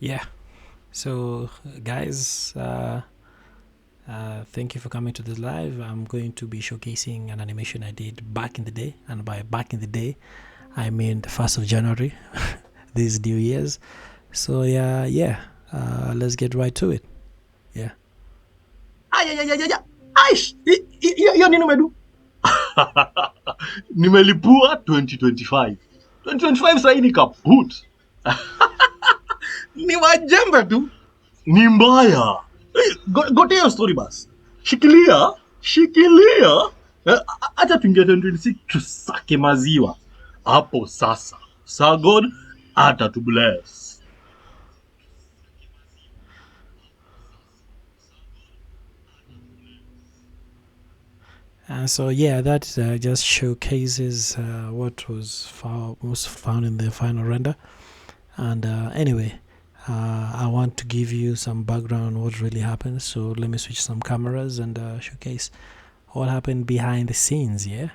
Yeah. So, guys, thank you for coming to this live. I'm going to be showcasing an animation I did back in the day, and by back in the day, I mean the 1st of January, this New Year's. So let's get right to it. Yeah. Aish, hiyo nini umedu? Nimelipua 2025. 2025 sasa ni kaput. Ni wajembe tu. Ni mbaya. Gotea hiyo story basi. Shikilia. Acha tuingie 2026 tusake maziwa. Hapo sasa. Sa God atatubless. So that just showcases what was found in the final render. And anyway, I want to give you some background on what really happened. So let me switch some cameras and showcase what happened behind the scenes. Yeah.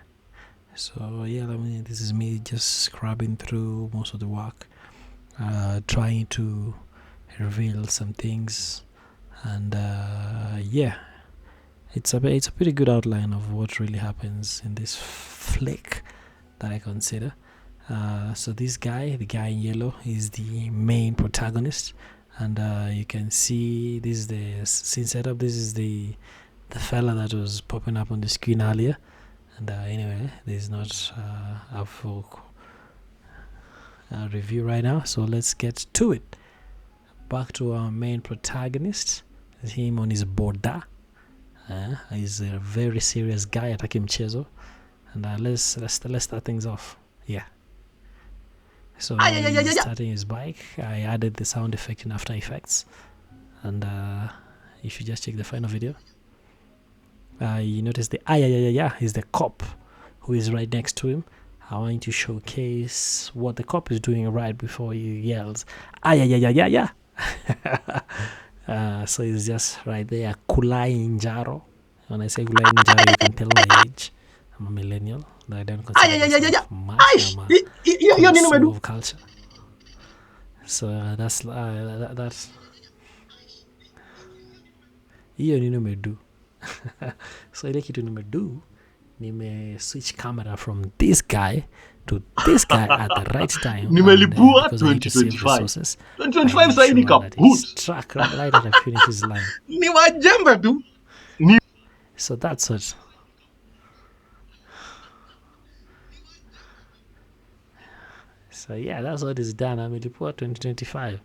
So this is me just scrubbing through most of the work, trying to reveal some things, and it's a pretty good outline of what really happens in this flick that I consider. So this guy, the guy in yellow, is the main protagonist, and you can see this is the scene setup. This is the fella that was popping up on the screen earlier. And anyway, there's not a full review right now, so let's get to it. Back to our main protagonist. Him on his border. He's a very serious guy at mchezo. And let's start things off. Yeah. So he's starting his bike. I added the sound effect in After Effects, and you should just check the final video. You notice the is the cop who is right next to him. I want to showcase what the cop is doing right before he yells so he's just right there, kulai njaro. When I say kulai njaro, you can tell my age. I'm a millennial. I don't consider myself much. I'm a connoisseur of culture. So that's hiyo nini umedu. So ile kitu nimedu, switch camera from this guy to this guy at the right time. Nimelipua 2025. 2025 sasa ni kaput. Track right at the finish line. Ni wajembe tu. So that's what. So that's what is done. Nimelipua 2025.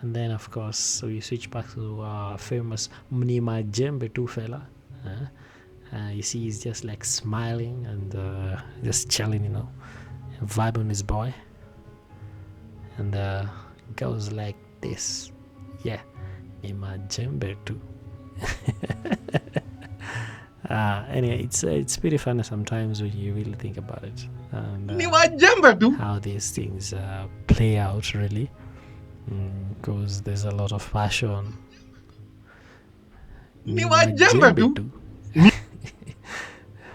And then, of course, we switch back to our famous Mnima Jembe 2 fella. You see, he's just like smiling and just chilling, vibing with his boy. And goes like this. Yeah, Mnima Jembe 2. Anyway, it's pretty funny sometimes when you really think about it. And how these things play out, really. Because there's a lot of passion.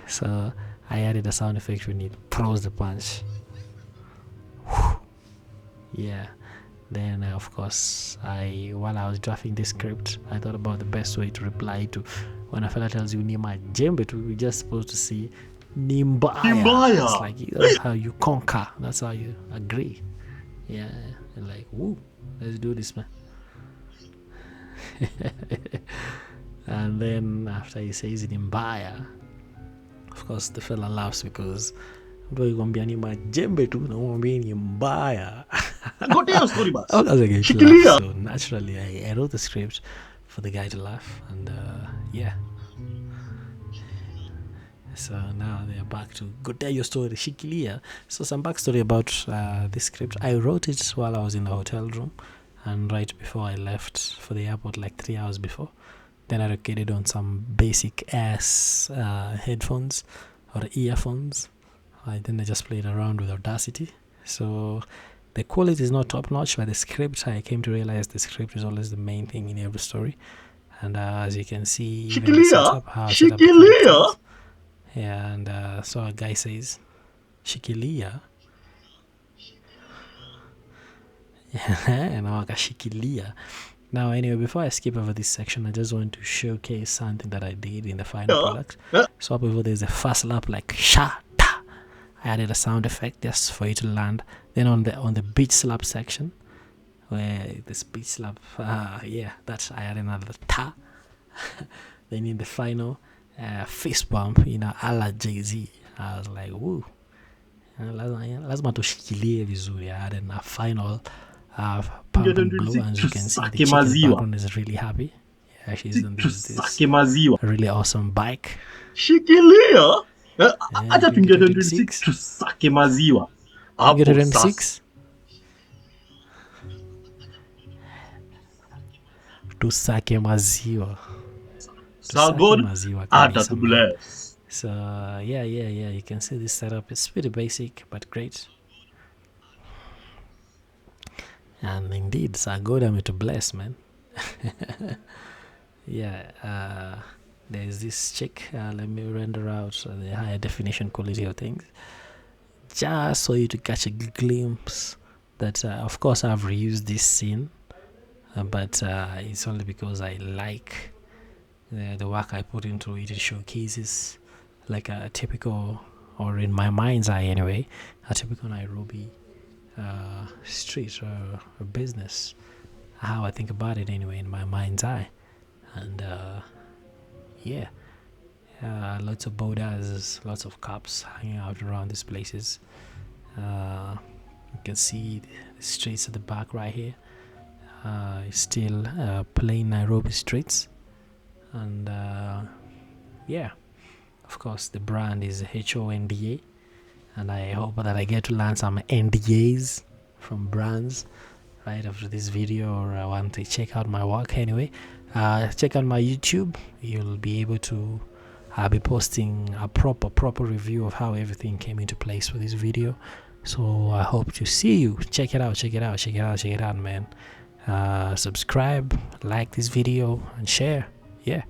So I added a sound effect when it throws the punch. Yeah. Then of course, while I was drafting this script, I thought about the best way to reply to when a fella tells you Nima Jembe, you're just supposed to see Nimbaya. It's like that's how you conquer. That's how you agree. Yeah. And like, woo. Let's do this, man. And then after he says Nimbaya, of course the fella laughs because gombia ni majembe tu na mwambie ni mbaya. So naturally I wrote the script for the guy to laugh, and so now they're back to go tell your story, shikilia. So some backstory about this script. I wrote it while I was in the hotel room, and right before I left for the airport, like 3 hours before. Then I recorded on some basic ass headphones or earphones. Then I just played around with Audacity. So the quality is not top notch, but the script, I came to realize the script is always the main thing in every story. And as you can see, even the setup, how I set up the characters. Yeah, and so a guy says, Shikilia. na wakashikilia. Now anyway, before I skip over this section, I just want to showcase something that I did in the final product. So up before there's a fast lap like sha ta. I added a sound effect just for it to land. Then on the beach slap section, where this beach slap, that's I added another ta. Then in the final fist bump, a la Jay-Z, I was like, woo. Lazima tushikilie vizuri. I added a final pump and blow, and as you can see, the chick in the background is really happy. Yeah, she's on this really awesome bike. Shikilia. Acha tuingie 2026 tusake maziwa. Hapo 2026 tusake maziwa. So God bless. So yeah, you can see this setup is pretty basic but great. And indeed, Sagoda me to bless, man. Yeah, there's this chick. Let me render out the higher definition quality of things, just so you to catch a glimpse that, of course, I've reused this scene, but it's only because I like the work I put into it. It showcases like a typical, or in my mind's eye anyway, a typical Nairobi street or business, how I think about it anyway in my mind's eye. And lots of bodas, lots of cops hanging out around these places. You can see the streets at the back right here. Still plain Nairobi streets. And of course the brand is HONDA, and I hope that I get to learn some NDAs from brands right after this video, or I want to check out my work anyway. Check out my YouTube. You'll be able to be posting a proper review of how everything came into place for this video. So I hope to see you. Check it out, man. Subscribe, like this video, and share. Yeah.